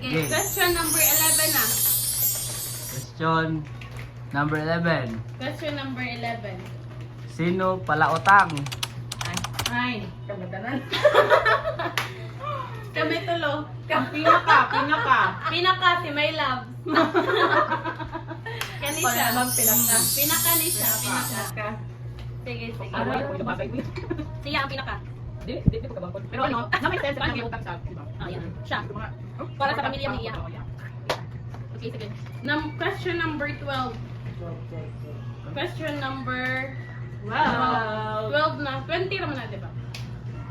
Sige, Okay. question number 11 na. Question number 11. Question number 11. Sino palautang? Ay, kamatanan. Kami tulo. Pinaka. Pinaka si My Love. Kanisa. Pinaka. Pinaka ni siya. Pinaka. Sige, sige. Siya ang pinaka. Pero ano, may sense na may utang sa, di ba? Ah, yan. Siya. Para sa pamilya ni Iya. Okay, sige. Question number 12. Question number... Wow. 12 na. 20 naman na, diba?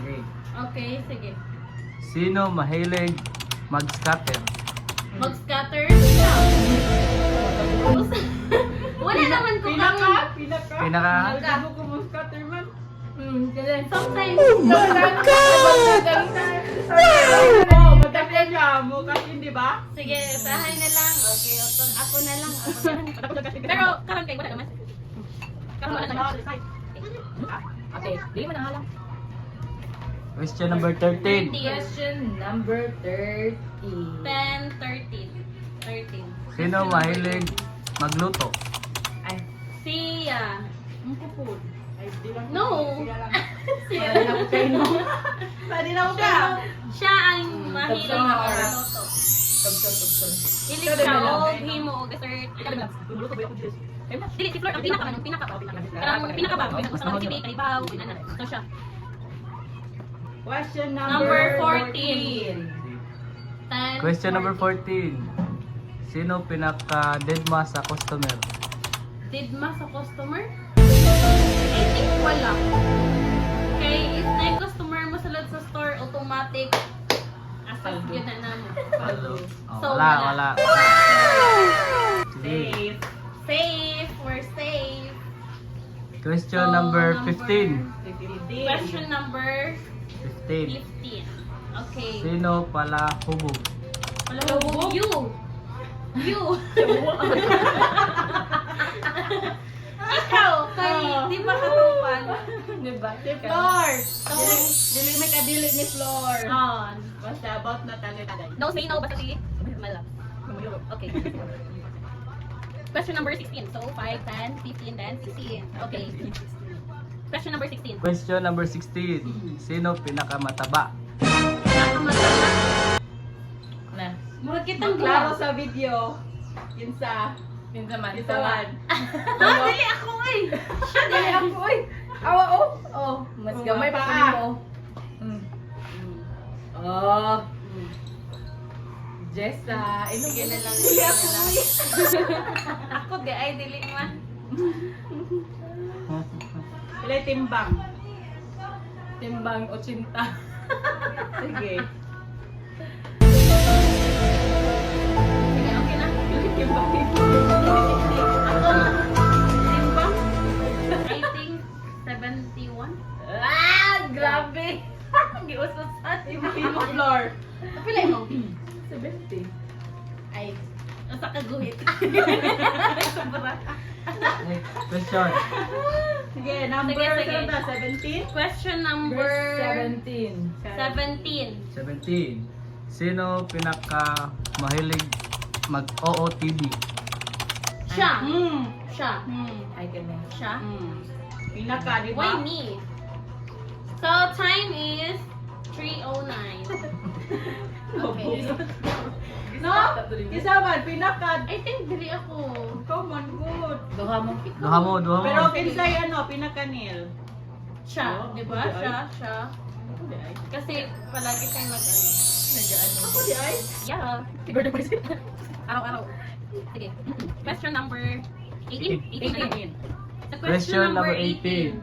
Okay. Okay, sige. Sino mahilig mag-scatter? Mag-scatter siya. Wala naman ko Pinaka. Pinaka? Nalgado ko mo scatter man. Sometimes. Oh, madagdag siya mo kasi di ba? Sige, bahay na lang. Okay, ako na lang. Pero, karang kayo, wala naman. Karang wala naman. Okay, di mo nang halang. Question number 13. Question number 30. 10, 13. 13. Sino mahilig magluto? Siya. Ang kupod. Ay, di lang. No. Pwede na ko kayo, no? Pwede na ko kayo. Siya ang mahilig Tugtog na or- magluto. Tugtog. Ilig siya o himo o dessert. Luluto ba yung Diyos? Dili, si Flor, ang pinaka man, ang pinaka ba? Karang pinaka ba? Gusto mo recipe, kalibaw, ano. So siya. Question Number 14. 10. Question number 14. Sino pinaka-deadma sa customer? Didma sa customer? I think wala. Okay, if na yung customer mo salad sa store, automatic asal yun na naman. Oh, So, wala. Sige. Safe. Safe, we're safe. Question So, number 15. Question number 15. 15. Okay. Sino pala hubog? Wala ko. You. Ikaw, kay, di ba katupan? Di ba? Si Flor. So, Dili may kadili ni Flor. on. Basta about na tayo tayo. No, say no, basta sige. Malap. Okay. Question number 16. So, 5, 10, 15, then 16. Okay. Question number 16. Question number 16. Sino pinakamataba? Na. Murag kitang Klaro duha. sa video. Kinsa. Minsan man. Kisawan. Dili ako eh. Siya dili ako. Uy. Awa oh. Oh, mas Oh, gamay pa mapa. kunin mo. Oh. Jessa, Sige na lang. Dili ako uy. Ako di ay dili man. Ilay timbang. Timbang 80. Sige. Sige, okay na. Timbang. Ako. Timbang. I think 71. Ah, grabe. Giususan. Ibuhin mo, Flor. Kapilay mo. 70. Ay, asa ka guhit. Sobra. Question. Sige, number Sige, sige. ano ba? 17? Question number 17. 17. 17. Sino pinaka mahilig mag-OOTD? Siya. Hmm. Siya. Ay, ganun. Siya. Pinaka, di Why ba? me? So, time is 3:09. Okay. No? Isa man, pinaka. I think dili ako. Common good. Duha mo. Duha mo. Pero kinsay ano, pinaka nil. Siya, Oh, di ba? ako di ay. Siya. Ako di ay. Kasi palagi tayong mag-ano. Ako di ay. Yeah. Siguro na araw-araw. Sige. Question number 18. 18 na lang. Sa Question number 18.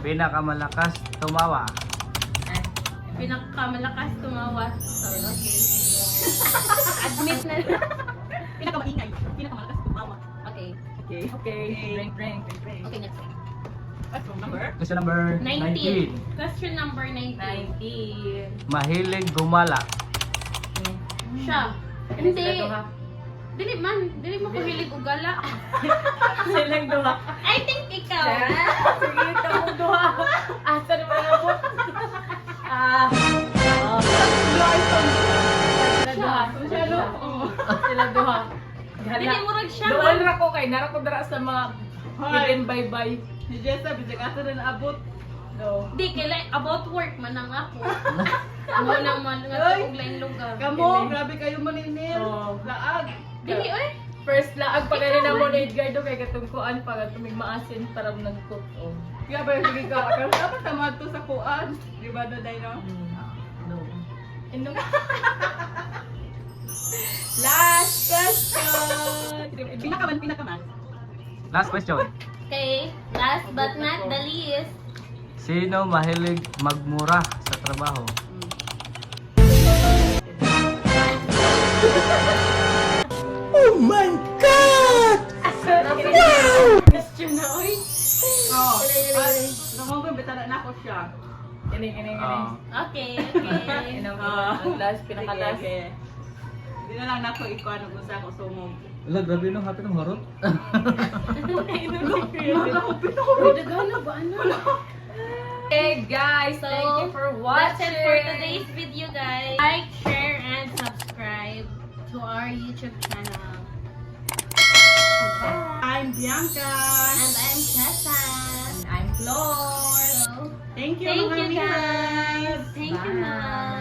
Pinakamalakas tumawa. Pinakamalakas tumawa. Sorry, okay. Admit na. Pinaka-maingay. Pinaka-malakas tumawa. Okay. Okay. Okay. Rank. Okay, next. Question number? Question number 19. 19. Question number 19. 19. Mahilig gumala. Siya. Hindi. Dili man. Dili mo ko hilig ugala. Silang duha. I think ikaw. Sige, tamo duha. Asa naman ako? Ah. Duha ito. Duha. Masyado. Sila duha. Dili mo rag siya. Doon ra ko kay nara ko dara sa mga given bye-bye. Si Jessa, bisag ato na naabot. No. Di kay about work man ang ako. Mo nang man nga Oy! og lain lugar. Kamo, grabe kayo maninil. Oo. Laag. Dili oy. First laag pa rin na mo na Edgardo kay katungkuan pa tumig maasin para nagcook. Oh. Kaya ba yung ka? Dapat tamad to sa kuan. Di ba no, Day, no? No. Inom. Last question. Pinakaman. Last question. Okay, last but not the least. Sino mahilig magmura sa trabaho? Question na oy. Oo. Namang bitala na ako siya. Kini. Ah. Okay, okay. Inom. Ang last pinaka-last. Sige. Hindi na lang na ako ikuha nung usa ko sumog. Wala, grabe no, happy ng harot. Dagana ba ano? Okay guys, So, thank you for that's watching. it for today's video, guys. Like, share, and subscribe to our YouTube channel. I'm Bianca. And I'm Tessa. I'm Flor. So, Thank you, thank mga you, Minas. guys. Thank you, Bye. Mama.